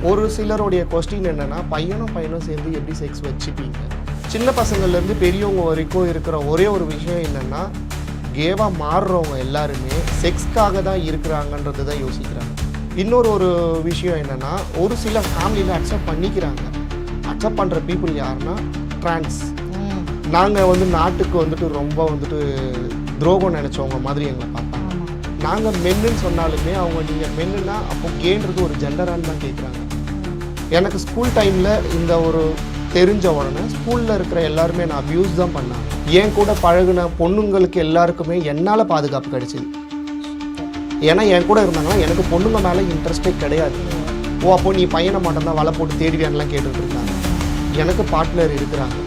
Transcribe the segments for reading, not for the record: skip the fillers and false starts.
ஒரு சிலருடைய கொஸ்டின் என்னன்னா, பையனும் சேர்ந்து எப்படி செக்ஸ் வச்சுப்பீங்க? சின்ன பசங்கள்லேருந்து பெரியவங்க வரைக்கும் இருக்கிற ஒரே ஒரு விஷயம் என்னென்னா, கேவாக மாறுறவங்க எல்லாருமே செக்ஸ்க்காக தான் இருக்கிறாங்கன்றது தான் யோசிக்கிறாங்க. இன்னொரு விஷயம் என்னென்னா, ஒரு சில ஃபேமிலியில் அக்செப்ட் பண்ணிக்கிறாங்க. அக்செப்ட் பண்ணுற பீப்புள் யாருன்னா ட்ரான்ஸ். நாங்கள் நாட்டுக்கு ரொம்ப துரோகம் நினச்சவங்க மாதிரி எங்களை பார்ப்பாங்க. நாங்கள் மென்னுன்னு சொன்னாலுமே அவங்க நீங்கள் மென்னுன்னா அப்போ கேன்றது ஒரு ஜெண்டரான்னு தான் கேட்குறாங்க. எனக்கு ஸ்கூல் டைமில் இந்த ஒரு தெரிஞ்ச உடனே ஸ்கூலில் இருக்கிற எல்லாருமே நான் அப்யூஸ் தான் பண்ணாங்க. என் கூட பழகுன பொண்ணுங்களுக்கு எல்லாருக்குமே என்னால் பாதுகாப்பு கிடைச்சிது. ஏன்னா என் கூட இருந்தாங்கன்னா எனக்கு பொண்ணுங்க மேலே இன்ட்ரெஸ்டே கிடையாது. அப்போ நீ பையனை மட்டும்தான் வலை போட்டு தேடுவியான்லாம் கேட்டுட்டு இருந்தாங்க. எனக்கு பார்ட்னர் இருக்கிறாங்க.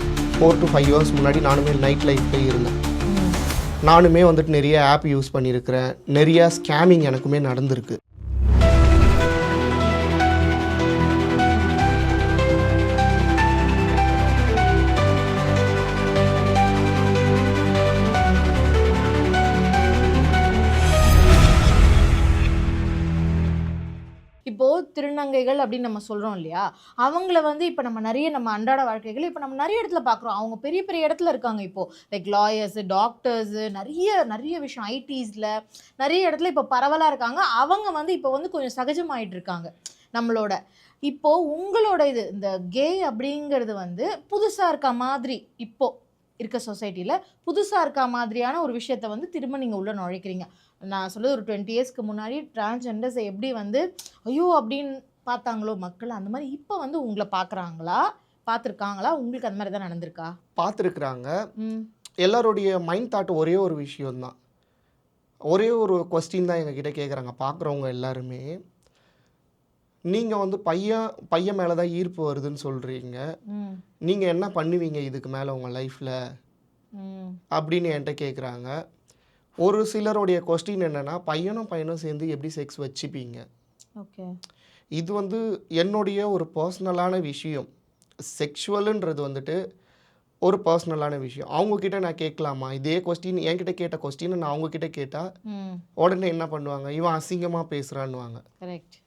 4 to 5 years முன்னாடி நானுமே நைட் லைஃப் போய் இருந்தேன். நானுமே நிறைய ஆப் யூஸ் பண்ணியிருக்கிறேன். நிறையா ஸ்கேமிங் எனக்குமே நடந்திருக்கு. இப்போது திருநங்கைகள் அப்படின்னு நம்ம சொல்கிறோம் இல்லையா, அவங்கள இப்போ நம்ம அன்றாட வாழ்க்கைகள் இப்போ நம்ம நிறைய இடத்துல பார்க்குறோம். அவங்க பெரிய பெரிய இடத்துல இருக்காங்க. இப்போது லைக் லாயர்ஸு, டாக்டர்ஸு, நிறைய விஷயம் ஐடிஸில் நிறைய இடத்துல இப்போ பரவலாக இருக்காங்க. அவங்க இப்போ கொஞ்சம் சகஜமாயிட்டு இருக்காங்க நம்மளோட. இப்போது உங்களோட இந்த கே அப்படிங்கிறது புதுசாக இருக்க மாதிரி இப்போது இருக்க சொசைட்டியில் புதுசாக இருக்க மாதிரியான ஒரு விஷயத்தை திரும்ப நீங்கள் உள்ளே நுழைக்கிறீங்க. நான் சொல்லுது ஒரு 20 இயர்ஸ்க்கு முன்னாடி டிரான்ஸ்ஜெண்டர்ஸை எப்படி ஐயோ அப்படின்னு பார்த்தாங்களோ மக்கள், அந்த மாதிரி இப்போ உங்களை பார்த்துருக்காங்களா? உங்களுக்கு அந்த மாதிரி தான் நடந்திருக்கா? பார்த்துருக்குறாங்க. எல்லாருடைய மைண்ட் தாட் ஒரே ஒரு விஷயம்தான், ஒரே ஒரு கொஸ்டின் தான் எங்ககிட்ட கேட்குறாங்க பார்க்குறவங்க எல்லாருமே. நீங்கள் பையன் மேலே தான் ஈர்ப்பு வருதுன்னு சொல்கிறீங்க, நீங்கள் என்ன பண்ணுவீங்க இதுக்கு மேலே உங்கள் லைஃப்பில் அப்படின்னு என்கிட்ட கேட்குறாங்க. ஒரு சிலருடைய கொஸ்டின் என்னென்னா, பையனும் சேர்ந்து எப்படி செக்ஸ் வச்சுப்பீங்க? ஓகே, இது என்னுடைய ஒரு பர்சனலான விஷயம். செக்ஷுவலுன்றது ஒரு பர்சனலான விஷயம். அவங்கக்கிட்ட நான் கேட்கலாமா? இதே கொஸ்டின் என்கிட்ட கேட்ட கொஸ்டின் நான் அவங்கக்கிட்ட கேட்டால் உடனே என்ன பண்ணுவாங்க? இவன் அசிங்கமாக பேசுகிறான்னுவாங்க. கரெக்ட்.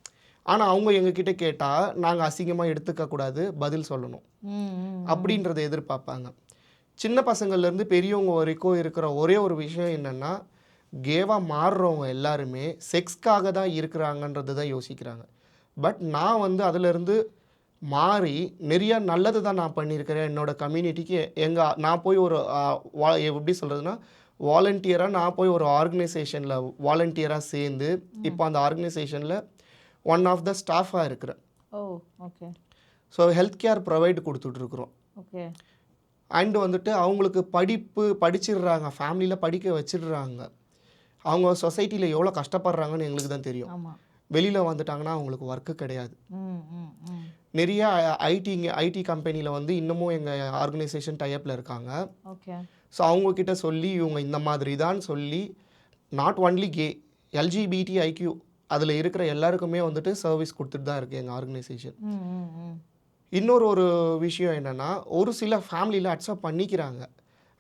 ஆனால் அவங்க எங்ககிட்ட கேட்டால் நாங்கள் அசிங்கமாக எடுத்துக்கக்கூடாது, பதில் சொல்லணும் அப்படின்றத எதிர்பார்ப்பாங்க. சின்ன பசங்கள்லேருந்து பெரியவங்க வரைக்கும் இருக்கிற ஒரே ஒரு விஷயம் என்னென்னா, கேவாக மாறுறவங்க எல்லாருமே செக்ஸ்க்காக தான் இருக்கிறாங்கன்றது தான் யோசிக்கிறாங்க. பட் நான் அதிலேருந்து மாறி நிறையா நல்லது தான் நான் பண்ணியிருக்கிறேன். என்னோடய கம்யூனிட்டிக்கு நான் போய் ஒரு எப்படி சொல்கிறதுனா, வாலண்டியராக நான் போய் ஒரு ஆர்கனைசேஷனில் வாலண்டியராக சேர்ந்து இப்போ அந்த ஆர்கனைசேஷனில் ஒன் ஆஃப் த ஸ்டாஃபாக இருக்கிறேன். Oh, okay. So health care provide கொடுத்துட்ருக்குறோம். ஓகே. அண்டு அவங்களுக்கு படிச்சிடுறாங்க, ஃபேமிலியில் படிக்க வச்சிடுறாங்க. அவங்க சொசைட்டியில் எவ்வளோ கஷ்டப்படுறாங்கன்னு எங்களுக்கு தான் தெரியும். வெளியில் வந்துட்டாங்கன்னா அவங்களுக்கு ஒர்க்கு கிடையாது. நிறைய ஐடி கம்பெனியில் இன்னமும் எங்கள் ஆர்கனைசேஷன் டைப்பில் இருக்காங்க. ஓகே. ஸோ அவங்கக்கிட்ட சொல்லி இவங்க இந்த மாதிரி தான் சொல்லி, நாட் ஒன்லி கே, LGBTIQ அதில் இருக்கிற எல்லாருக்குமே சர்வீஸ் கொடுத்துட்டு தான் இருக்குது எங்கள் ஆர்கனைசேஷன். இன்னொரு விஷயம் என்னென்னா, ஒரு சில ஃபேமிலியில் அக்செப்ட் பண்ணிக்கிறாங்க.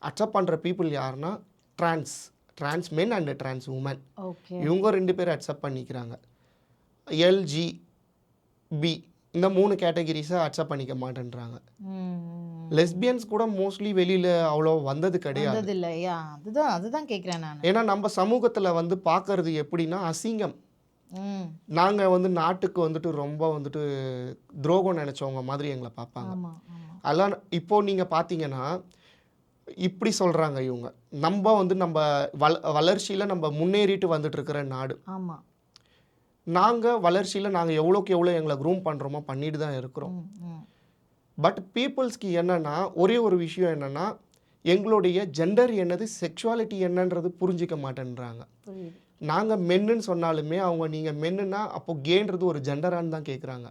அக்செப்ட் பண்ணுற பீப்புள் யாருன்னா trans men and trans women. இவங்க 2 பேர் அக்செப்ட் பண்ணிக்கிறாங்க. LGB இந்த 3 கேட்டகிரிஸை அக்செப்ட் பண்ணிக்க மாட்டேன்றாங்க. லெஸ்பியன்ஸ் கூட மோஸ்ட்லி வெளியில் அவ்வளோ வந்தது கிடையாது. அதுதான் கேட்குறேன் நான். ஏன்னா நம்ம சமூகத்தில் பார்க்கறது எப்படின்னா அசிங்கம். நாங்கள் நாட்டுக்கு ரொம்ப துரோகம் நினச்சவங்க மாதிரி எங்களை பார்ப்பாங்க. அதெல்லாம் இப்போது நீங்கள் பார்த்தீங்கன்னா இப்படி சொல்கிறாங்க இவங்க. நம்ம வளர்ச்சியில் நம்ம முன்னேறிட்டு வந்துட்டுருக்கிற நாடு. நாங்கள் வளர்ச்சியில் நாங்கள் எவ்வளோக்கு எவ்வளோ எங்களை க்ரூம் பண்ணுறோமோ பண்ணிட்டு தான் இருக்கிறோம். பட் பீப்புள்ஸ்க்கு என்னென்னா ஒரே ஒரு விஷயம் என்னென்னா, எங்களுடைய ஜெண்டர் என்னது, செக்ஷுவாலிட்டி என்னன்றது புரிஞ்சிக்க மாட்டேன்றாங்க. நாங்கள் மென்னுன்னு சொன்னாலுமே அவங்க நீங்கள் மென்னுன்னா அப்போ கேன்றது ஒரு ஜெண்டரான்னு தான் கேட்குறாங்க.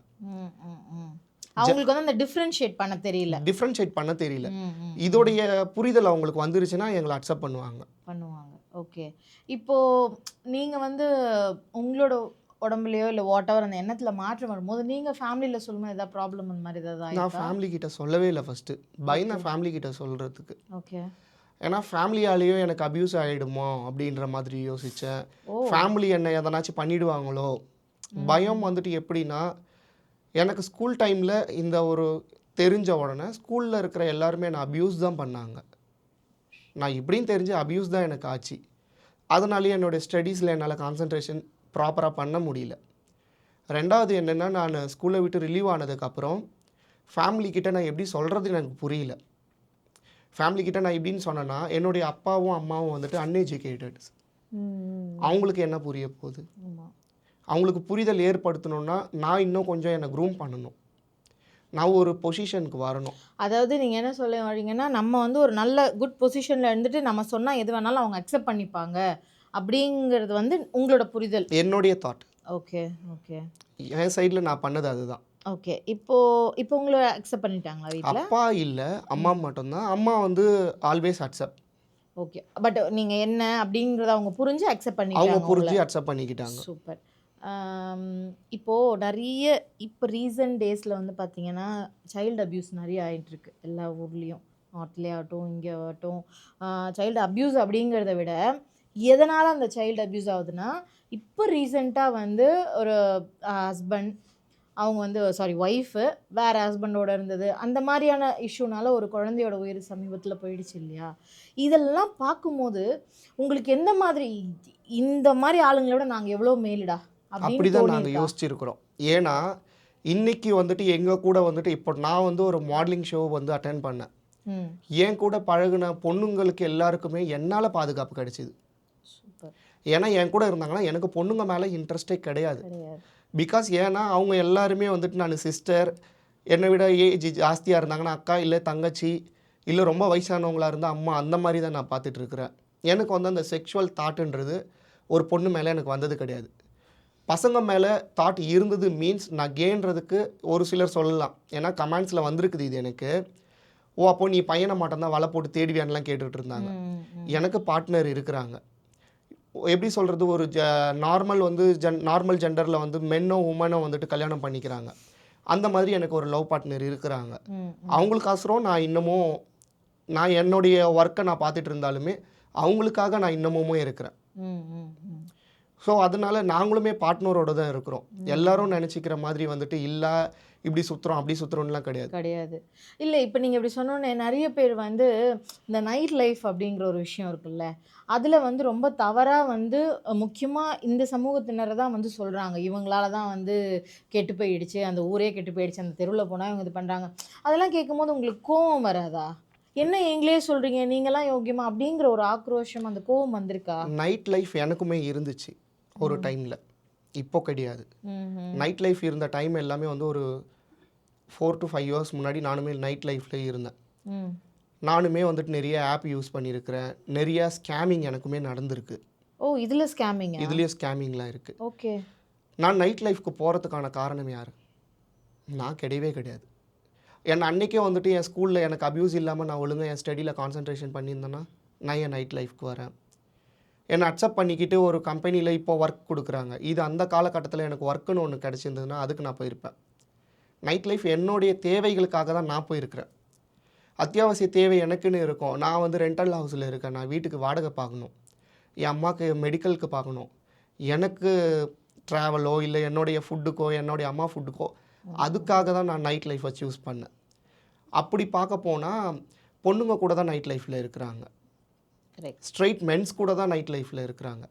அவங்களுக்கு அந்த டிஃப்ரென்ஷியேட் பண்ண தெரியல. இதோடைய புரிதல் அவங்களுக்கு வந்துருச்சுன்னா எங்களை அக்செப்ட் பண்ணுவாங்க. ஓகே. இப்போது நீங்கள் உங்களோட உடம்புலையோ இல்லை வாட் எவர் அந்த எண்ணத்தில் மாற்றம் வரும்போது நீங்கள் ஃபேமிலியில் சொல்லும்போது ஏதாவது ப்ராப்ளம் அந்த மாதிரி ஏதாவது? நான் ஃபேமிலிக்கிட்ட சொல்லவே இல்லை ஃபஸ்ட்டு. நான் ஃபேமிலிக்கிட்ட சொல்கிறதுக்கு. ஓகே. ஏன்னா ஃபேமிலியாலேயோ எனக்கு அப்யூஸ் ஆகிடுமோ அப்படின்ற மாதிரி யோசித்தேன். ஃபேமிலி என்ன எதனாச்சும் பண்ணிடுவாங்களோ பயம் எப்படின்னா, எனக்கு ஸ்கூல் டைமில் இந்த ஒரு தெரிஞ்ச உடனே ஸ்கூலில் இருக்கிற எல்லாருமே நான் அப்யூஸ் தான் பண்ணாங்க. நான் இப்படின்னு தெரிஞ்சு அப்யூஸ் தான் எனக்கு ஆச்சு. அதனாலேயே என்னோடய ஸ்டடீஸில் என்னால் கான்சன்ட்ரேஷன் ப்ராப்பராக பண்ண முடியல. ரெண்டாவது என்னென்னா, நான் ஸ்கூலை விட்டு ரிலீவ் ஆனதுக்கப்புறம் ஃபேமிலிக்கிட்ட நான் எப்படி சொல்கிறது எனக்கு புரியல. ஃபேமிலிக்கிட்ட நான் எப்படின்னு சொன்னேன்னா, என்னுடைய அப்பாவும் அம்மாவும் வந்துட்டு அன்எஜுகேட்டட்ஸ். அவங்களுக்கு என்ன புரிய போகுது? அவங்களுக்கு புரிதல் ஏற்படுத்தணுன்னா நான் இன்னும் கொஞ்சம் என்னை க்ரூம் பண்ணணும். நான் ஒரு பொசிஷனுக்கு வரணும். அதாவது நீங்கள் என்ன சொல்ல வரீங்கன்னா, நம்ம வந்து ஒரு நல்ல குட் பொசிஷனில் இருந்துட்டு நம்ம சொன்னால் எது வேணாலும் அவங்க அக்செப்ட் பண்ணிப்பாங்க அப்படிங்கிறது வந்து உங்களோட புரிதல். என்னுடைய தாட். Okay okay. என் சைடில் நான் பண்ணது அதுதான். ஓகே. இப்போ உங்களை அக்செப்ட் பண்ணிட்டாங்களா வீட்டில்? அப்பா இல்லை, அம்மா மட்டும்தான். அம்மா வந்து ஆல்வேஸ் அக்செப்ட். ஓகே. பட் நீங்கள் என்ன அப்படிங்கிறத அவங்க புரிஞ்சு அக்செப்ட் அவங்க பண்ணிட்டாங்க. புரிஞ்சு அக்செப்ட் பண்ணிக்கிட்டாங்க. சூப்பர். இப்போது நிறைய இப்போ ரீசன்ட் டேஸில் வந்து பார்த்தீங்கன்னா சைல்டு அப்யூஸ் நிறைய ஆகிட்டுருக்கு எல்லா ஊர்லேயும், நார்த்லேயே ஆகட்டும் இங்கே ஆகட்டும். சைல்டு அப்யூஸ் அப்படிங்கிறத விட எதனால் அந்த சைல்டு அப்யூஸ் ஆகுதுன்னா, இப்போ ரீசெண்டாக வந்து ஒரு ஹஸ்பண்ட் அவங்க வந்து ஒய்ஃபு வேறு ஹஸ்பண்டோட இருந்தது, அந்த மாதிரியான இஷ்யூனால ஒரு குழந்தையோட உயிர் சமீபத்தில் போயிடுச்சு இல்லையா? இதெல்லாம் பார்க்கும்போது உங்களுக்கு எந்த மாதிரி இந்த மாதிரி ஆளுங்களோட நாங்கள் எவ்வளோ மேலுடா அப்படி தான் நாங்கள் யோசிச்சிருக்கிறோம். ஏன்னா இன்றைக்கி வந்துட்டு எங்கள் கூட வந்துட்டு இப்போ நான் வந்து ஒரு மாடலிங் ஷோ வந்து அட்டென்ட் பண்ணேன். என் கூட பழகுன பொண்ணுங்களுக்கு எல்லாருக்குமே என்னால் பாதுகாப்பு கிடைச்சிது. ஏன்னா என் கூட இருந்தாங்கன்னா எனக்கு பொண்ணுங்க மேலே இன்ட்ரெஸ்டே கிடையாது. பிகாஸ் ஏன்னா அவங்க எல்லாருமே வந்துட்டு நான் சிஸ்டர், என்னை விட ஏஜ் ஜாஸ்தியாக இருந்தாங்கன்னா அக்கா, இல்லை தங்கச்சி, இல்லை ரொம்ப வயசானவங்களாக இருந்தால் அம்மா, அந்த மாதிரி தான் நான் பார்த்துட்ருக்குறேன். எனக்கு வந்து அந்த செக்ஷுவல் தாட்டுன்றது ஒரு பொண்ணு மேலே எனக்கு வந்தது கிடையாது. பசங்க மேலே தாட் இருந்தது மீன்ஸ் நான் கேன்றதுக்கு ஒரு சிலர் சொல்லலாம். ஏன்னா கமெண்ட்ஸில் வந்திருக்குது இது எனக்கு. ஓ அப்போ நீ பையனை மட்டும்தான் வலை போட்டு தேடுவியான்லாம் கேட்டுட்டு இருந்தாங்க. எனக்கு பார்ட்னர் இருக்கிறாங்க. எப்படி சொல்கிறது, ஒரு நார்மல் வந்து நார்மல் ஜெண்டரில் வந்து மென்னோ உமனோ வந்துட்டு கல்யாணம் பண்ணிக்கிறாங்க. அந்த மாதிரி எனக்கு ஒரு லவ் பார்ட்னர் இருக்கிறாங்க. அவங்களுக்கோசரம் நான் இன்னமும் நான் என்னுடைய ஒர்க்கை நான் பார்த்துட்டு இருந்தாலுமே அவங்களுக்காக நான் இன்னமுமே இருக்கிறேன். ஸோ அதனால நாங்களுமே பார்ட்னரோடு தான் இருக்கிறோம். எல்லாரும் நினச்சிக்கிற மாதிரி வந்துட்டு இல்லை இப்படி சுற்றுறோம் அப்படி சுற்றுறோம்லாம் கிடையாது. இல்லை இப்போ நீங்கள் இப்படி சொன்னோன்னே நிறைய பேர் வந்து இந்த நைட் லைஃப் அப்படிங்கிற ஒரு விஷயம் இருக்குல்ல, அதில் வந்து ரொம்ப தவறாக வந்து முக்கியமாக இந்த சமூகத்தினரை தான் வந்து சொல்கிறாங்க, இவங்களால தான் வந்து கெட்டு போயிடுச்சு, அந்த ஊரே கெட்டு போயிடுச்சு, அந்த தெருவில் போனால் இவங்க இது பண்ணுறாங்க. அதெல்லாம் கேட்கும்போது உங்களுக்கு கோவம் வராதா? என்ன எங்களே சொல்கிறீங்க, நீங்களாம் யோகியமா அப்படிங்கிற ஒரு ஆக்ரோஷம், அந்த கோவம் வந்திருக்கா? நைட் லைஃப் எனக்குமே இருந்துச்சு ஒரு டைமில், இப்போ கிடையாது. நைட் லைஃப் இருந்த டைம் எல்லாமே வந்து ஒரு 4 to 5 years முன்னாடி நானுமே நைட் லைஃப்லேயே இருந்தேன். நானுமே வந்துட்டு நிறைய ஆப் யூஸ் பண்ணியிருக்கிறேன். நிறைய ஸ்கேமிங் எனக்குமே நடந்திருக்கு. ஓ இதில் ஸ்கேமிங்? இதுலேயே ஸ்கேமிங்லாம் இருக்குது. ஓகே. நான் நைட் லைஃப்க்கு போகிறதுக்கான காரணம் யார்? நான் கிடையாது. என் அன்றைக்கே வந்துட்டு என் ஸ்கூலில் எனக்கு அப்யூஸ் இல்லாமல் நான் ஒழுங்காக என் ஸ்டடியில் கான்சன்ட்ரேஷன் பண்ணியிருந்தேன்னா நான் என் நைட் லைஃப்க்கு வரேன். என்னை அக்செப்ட் பண்ணிக்கிட்டு ஒரு கம்பெனியில் இப்போ ஒர்க் கொடுக்குறாங்க. இது அந்த காலகட்டத்தில் எனக்கு ஒர்க்குன்னு ஒன்று கிடச்சிருந்ததுன்னா அதுக்கு நான் போயிருப்பேன். நைட் லைஃப் என்னுடைய தேவைகளுக்காக தான் நான் போயிருக்கிறேன். அத்தியாவசிய தேவை எனக்குன்னு இருக்கும். நான் வந்து ரெண்டல் ஹவுஸில் இருக்கேன். நான் வீட்டுக்கு வாடகை பார்க்கணும், என் அம்மாவுக்கு மெடிக்கலுக்கு பார்க்கணும், எனக்கு ட்ராவலோ இல்லை என்னுடைய ஃபுட்டுக்கோ என்னுடைய அம்மா ஃபுட்டுக்கோ, அதுக்காக தான் நான் நைட் லைஃப்பை சூஸ் பண்ணேன். அப்படி பார்க்க போனால் பொண்ணுங்க கூட தான் நைட் லைஃப்பில் இருக்கிறாங்க. ஸ்ட்ரெயிட் மென்ஸ் கூட தான் நைட் லைஃப்பில் இருக்கிறாங்க.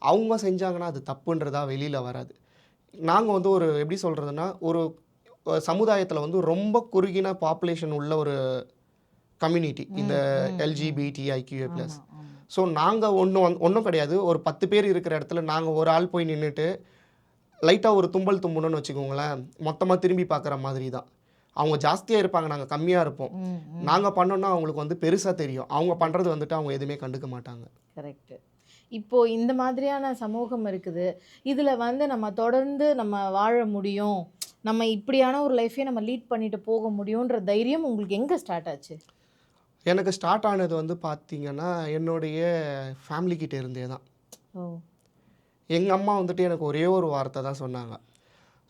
அவங்க செஞ்சாங்கன்னா அது தப்புன்றதா வெளியில் வராது. நாங்கள் வந்து ஒரு எப்படி சொல்கிறதுனா, ஒரு சமுதாயத்தில் வந்து ரொம்ப குறுகின பாப்புலேஷன் உள்ள ஒரு கம்யூனிட்டி இந்த LGBTIQA+. ஸோ நாங்கள் ஒன்றும் கிடையாது. ஒரு 10 பேர் இருக்கிற இடத்துல நாங்கள் ஒரு ஆள் போய் நின்றுட்டு லைட்டாக ஒரு தும்பல் தும்பணுன்னு வச்சுக்கோங்களேன், மொத்தமாக திரும்பி பார்க்குற மாதிரி தான். அவங்க ஜாஸ்தியாக இருப்பாங்க, நாங்கள் கம்மியாக இருப்போம். நாங்கள் பண்ணோன்னா அவங்களுக்கு வந்து பெருசாக தெரியும். அவங்க பண்ணுறது வந்துட்டு அவங்க எதுவுமே கண்டுக்க மாட்டாங்க. கரெக்டு. இப்போது இந்த மாதிரியான சமூகம் இருக்குது, இதில் வந்து நம்ம தொடர்ந்து நம்ம வாழ முடியும், நம்ம இப்படியான ஒரு லைஃபே நம்ம லீட் பண்ணிட்டு போக முடியுன்ற தைரியம் உங்களுக்கு எங்கே ஸ்டார்ட் ஆச்சு? எனக்கு ஸ்டார்ட் ஆனது வந்து பார்த்திங்கன்னா என்னுடைய ஃபேமிலிக்கிட்ட இருந்தே தான். எங்கள் அம்மா வந்துட்டு எனக்கு ஒரே ஒரு வார்த்தை தான் சொன்னாங்க.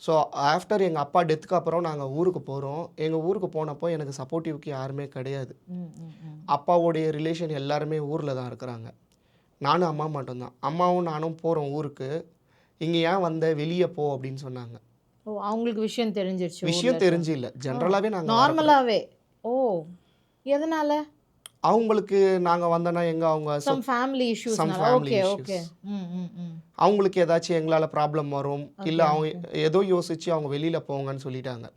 ஸோ ஆஃப்டர் எங்கள் அப்பா டெத்துக்கு அப்புறம் நாங்கள் ஊருக்கு போகிறோம். எங்கள் ஊருக்கு போனப்போ எனக்கு சப்போர்ட்டிவ்க்கு யாருமே கிடையாது. அப்பாவோடைய ரிலேஷன் எல்லாருமே ஊரில் தான் இருக்கிறாங்க. நானும் அம்மா மட்டும்தான். அம்மாவும் நானும் போகிறோம் ஊருக்கு. இங்கே ஏன் வந்த, வெளியே போ அப்படின்னு சொன்னாங்க. ஓ அவங்களுக்கு விஷயம் தெரிஞ்சிருச்சு. விஷயம் தெரிஞ்சு இல்லை, ஜென்ரலாகவே நாங்கள் நார்மலாவே. ஓ எதனால? அவங்களுக்கு நாங்கள் வந்தோன்னா அவங்க some family issues. some family okay issues. Okay. ம் ம் ம். அவங்களுக்கு ஏதாச்சும் எங்களால் ப்ராப்ளம் வரும், இல்லை அவங்க ஏதோ யோசிச்சு அவங்க வெளியில் போங்கன்னு சொல்லிட்டாங்க.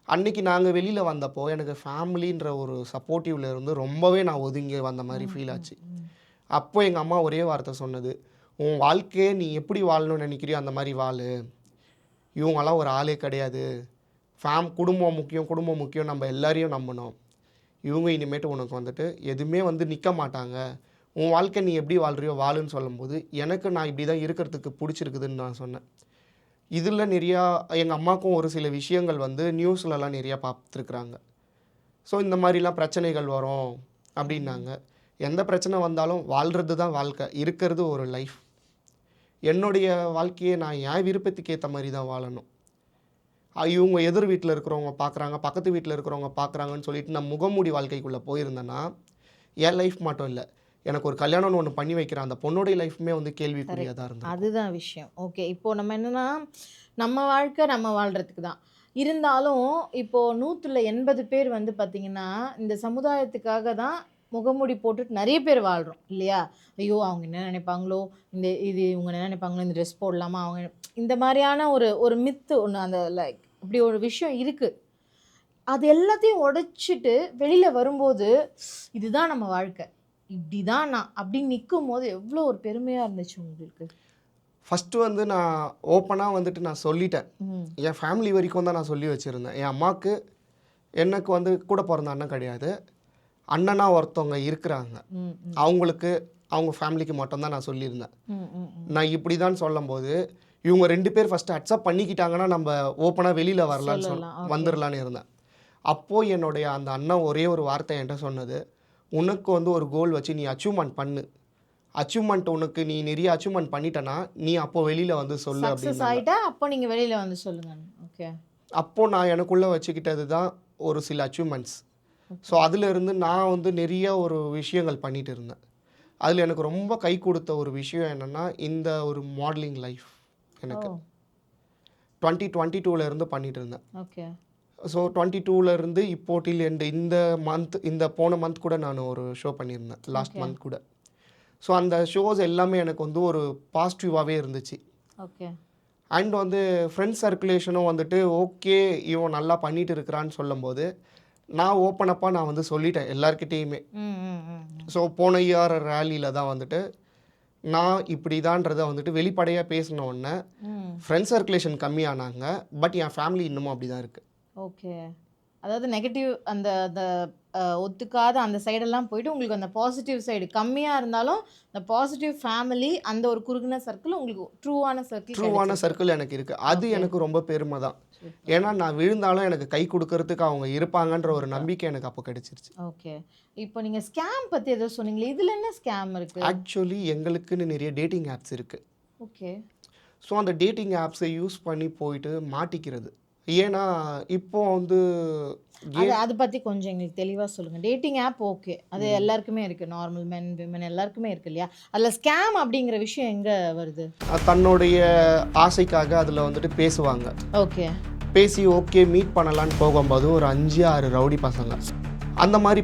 அன்னைக்கு நாங்கள் வெளியில் வந்தப்போ எனக்கு ஃபேமிலின்ற ஒரு சப்போர்ட்டிவ்ல இருந்து ரொம்பவே நான் ஒதுங்கி வந்த மாதிரி ஃபீல் ஆச்சு. அப்போ எங்கள் அம்மா ஒரே வார்த்தை சொன்னது, உன் வாழ்க்கையை நீ எப்படி வாழணும்னு நினைக்கிறியோ அந்த மாதிரி வாழு, இவங்கெல்லாம் ஒரு ஆளே கிடையாது, குடும்பம் முக்கியம், நம்ம எல்லாரையும் நம்பணும், இவங்க இனிமேட்டு உனக்கு வந்துட்டு எதுவுமே வந்து நிற்க மாட்டாங்க, உன் வாழ்க்கை நீ எப்படி வாழ்றியோ வாழுன்னு சொல்லும்போது எனக்கு நான் இப்படி தான் இருக்கிறதுக்கு பிடிச்சிருக்குதுன்னு நான் சொன்னேன். இதில் நிறையா எங்கள் அம்மாவுக்கும் ஒரு சில விஷயங்கள் வந்து நியூஸ்லலாம் நிறையா பார்த்துருக்குறாங்க. ஸோ இந்த மாதிரிலாம் பிரச்சனைகள் வரும் அப்படின்னாங்க. எந்த பிரச்சனை வந்தாலும் வாழ்கிறது தான் வாழ்க்கை, இருக்கிறது ஒரு லைஃப். என்னுடைய வாழ்க்கையை நான் என் விருப்பத்துக்கு ஏற்ற மாதிரி தான் வாழணும். இவங்க எதிர் வீட்டில் இருக்கிறவங்க பார்க்குறாங்க, பக்கத்து வீட்டில் இருக்கிறவங்க பார்க்குறாங்கன்னு சொல்லிட்டு நான் முகமூடி வாழ்க்கைக்குள்ளே போயிருந்தேன்னா என் லைஃப் மட்டும் இல்லை, எனக்கு ஒரு கல்யாணம்னு ஒன்று பண்ணி வைக்கிறேன் அந்த பொண்ணுடைய லைஃப்மே வந்து கேள்விக்குறியாக தான் இருந்தது. அதுதான் விஷயம். ஓகே இப்போ நம்ம என்னன்னா நம்ம வாழ்க்கை நம்ம வாழ்கிறதுக்கு தான் இருந்தாலும் இப்போ 180 பேர் வந்து பார்த்திங்கன்னா இந்த சமுதாயத்துக்காக தான் முகமூடி போட்டுட்டு நிறைய பேர் வாழ்கிறோம் இல்லையா? ஐயோ அவங்க என்ன நினைப்பாங்களோ, இது இவங்க என்ன நினைப்பாங்களோ, இந்த ட்ரெஸ் போடலாமா, அவங்க இந்த மாதிரியான ஒரு மித்து ஒன்று, அந்த லைக் இப்படி ஒரு விஷயம் இருக்குது. அது எல்லாத்தையும் உடைச்சிட்டு வெளியில் வரும்போது இதுதான் நம்ம வாழ்க்கை, இப்படி தான் நான் அப்படின்னு நிற்கும் போது எவ்வளோ ஒரு பெருமையாக இருந்துச்சு உங்களுக்கு? ஃபஸ்ட்டு வந்து நான் ஓப்பனாக வந்துட்டு நான் சொல்லிட்டேன். என் ஃபேமிலி வரைக்கும் தான் நான் சொல்லி வச்சுருந்தேன். என் அம்மாவுக்கு எனக்கு வந்து கூட பிறந்த அண்ணன் கிடையாது, அண்ணனா ஒருத்தவங்க இருக்கிறாங்க, அவங்களுக்கு அவங்க ஃபேமிலிக்கு மட்டும்தான் நான் சொல்லியிருந்தேன். நான் இப்படி தான் சொல்லும்போது இவங்க 2 பேர் ஃபஸ்ட்டு அக்செப்ட் பண்ணிக்கிட்டாங்கன்னா நம்ம ஓப்பனாக வெளியில் வரலான்னு வந்துடலான்னு இருந்தேன். அப்போது என்னுடைய அந்த அண்ணன் ஒரே ஒரு வார்த்தை என்கிட்ட சொன்னது, உனக்கு வந்து ஒரு கோல் வச்சு நீ அச்சீவ்மெண்ட் பண்ணு, அச்சீவ்மெண்ட் உனக்கு நீ நிறைய அச்சீவ்மெண்ட் பண்ணிட்டனா நீ அப்போ வெளியில் வந்து சொல்லு அப்படின்னு. அப்போ நீங்கள் வெளியில் வந்து சொல்லுங்க. ஓகே அப்போது நான் எனக்குள்ளே வச்சுக்கிட்டது தான் ஒரு சில அச்சீவ்மெண்ட்ஸ். ஸோ அதிலிருந்து நான் வந்து நிறைய ஒரு விஷயங்கள் பண்ணிகிட்டு இருந்தேன். அதில் எனக்கு ரொம்ப கை கொடுத்த ஒரு விஷயம் என்னென்னா இந்த ஒரு மாடலிங் லைஃப் எனக்கு 2022 இருந்து பண்ணிகிட்டு இருந்தேன். ஓகே ஸோ 22 இருந்து இப்போ டில் இந்த போன மந்த் கூட நான் ஒரு ஷோ பண்ணியிருந்தேன், லாஸ்ட் மந்த் கூட. ஸோ அந்த ஷோஸ் எல்லாமே எனக்கு வந்து ஒரு பாசிட்டிவாகவே இருந்துச்சு. ஓகே அண்ட் வந்து ஃப்ரெண்ட்ஸ் சர்க்குலேஷனும் வந்துட்டு ஓகே இவன் நல்லா பண்ணிட்டு இருக்கிறான்னு சொல்லும்போது நான் ஓப்பனப்பாக நான் வந்து சொல்லிட்டேன் எல்லார்கிட்டேயுமே. ஸோ போன இயர் ரேலியில் தான் வந்துட்டு நான் இப்படி தான்றதை வந்துட்டு வெளிப்படையாக பேசின உடனே ஃப்ரெண்ட்ஸ் சர்க்குலேஷன் கம்மியானாங்க, பட் என் ஃபேமிலி இன்னமும் அப்படி தான் இருக்குது. ஓகே அதாவது நெகட்டிவ் அந்த ஒத்துக்காத அந்த சைடெல்லாம் போயிட்டு உங்களுக்கு அந்த பாசிட்டிவ் சைடு கம்மியாக இருந்தாலும் இந்த பாசிட்டிவ் ஃபேமிலி அந்த ஒரு குறுகின சர்க்கிள் உங்களுக்கு ட்ரூவான சர்க்கிள் எனக்கு இருக்குது. அது எனக்கு ரொம்ப பெருமை தான். ஏன்னா நான் விழுந்தாலும் எனக்கு கை கொடுக்கறதுக்கு அவங்க இருப்பாங்கன்ற ஒரு நம்பிக்கை எனக்கு அப்போ கிடைச்சிருச்சு. ஓகே இப்போ நீங்கள் ஸ்கேம் பற்றி ஏதோ சொன்னீங்களே, இதில் என்ன ஸ்கேம் இருக்குது? ஆக்சுவலி எங்களுக்குன்னு நிறைய டேட்டிங் ஆப்ஸ் இருக்குது. ஓகே ஸோ அந்த டேட்டிங் ஆப்ஸை யூஸ் பண்ணி போயிட்டு மாட்டிக்கிறது. ஏன்னா இப்போ வந்து அதை பற்றி கொஞ்சம் எங்களுக்கு தெளிவாக சொல்லுங்கள். டேட்டிங் ஆப் ஓகே, அது எல்லாருக்குமே இருக்குது, நார்மல் மென் விமன் எல்லாருக்குமே இருக்குது இல்லையா? அதில் ஸ்கேம் அப்படிங்கிற விஷயம் எங்கே வருது? தன்னுடைய ஆசைக்காக அதில் வந்துட்டு பேசுவாங்க. ஓகே பேசி ஓகே மீட் பண்ணலான்னு போகும்போது ஒரு 5-6 ரவுடி பசங்க அந்த மாதிரி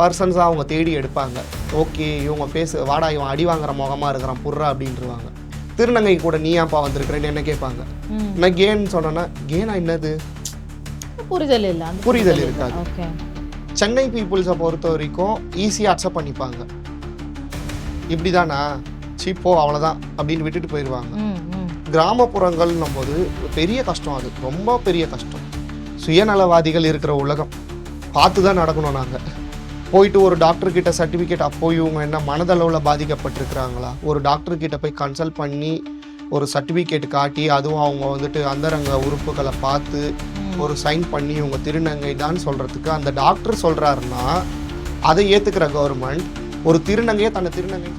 பர்சன்ஸாக அவங்க தேடி எடுப்பாங்க. ஓகே இவங்க வாடா இவன் அடி வாங்குற முகமாக இருக்கிறான் புர்றா அப்படின்ட்டுருவாங்க. திருநங்கை கூட நீ ஏன்ப்பா வந்திருக்கிறேன்னு என்ன கேட்பாங்க. நான் கேன்னு சொன்னேன்னா கேனா என்னது புரிதல் இருக்காது. சென்னை பீப்புள்ஸை பொறுத்த வரைக்கும் ஈஸியாக அக்செப்ட் பண்ணிப்பாங்க. இப்படி தானா சீப்போ அவ்வளோதான் அப்படின்னு விட்டுட்டு போயிடுவாங்க. கிராமப்புறங்கள்னும் போது பெரிய கஷ்டம், அது ரொம்ப பெரிய கஷ்டம். சுயநலவாதிகள் இருக்கிற உலகம் பார்த்து தான் நடக்கணும். நாங்கள் போயிட்டு ஒரு டாக்டர்கிட்ட சர்டிஃபிகேட், அப்போ இவங்க என்ன மனதளவில் பாதிக்கப்பட்டிருக்கிறாங்களா, ஒரு டாக்டர்கிட்ட போய் கன்சல்ட் பண்ணி ஒரு சர்டிஃபிகேட் காட்டி அதுவும் அவங்க வந்துட்டு அந்தரங்க உறுப்புகளை பார்த்து ஒரு சைன் பண்ணி இவங்க திருநங்கை தான் சொல்கிறதுக்கு அந்த டாக்டர் சொல்கிறாருன்னா அதை ஏற்றுக்கிற கவர்மெண்ட் ஒரு திருநங்கையை தன்னை திருநங்கை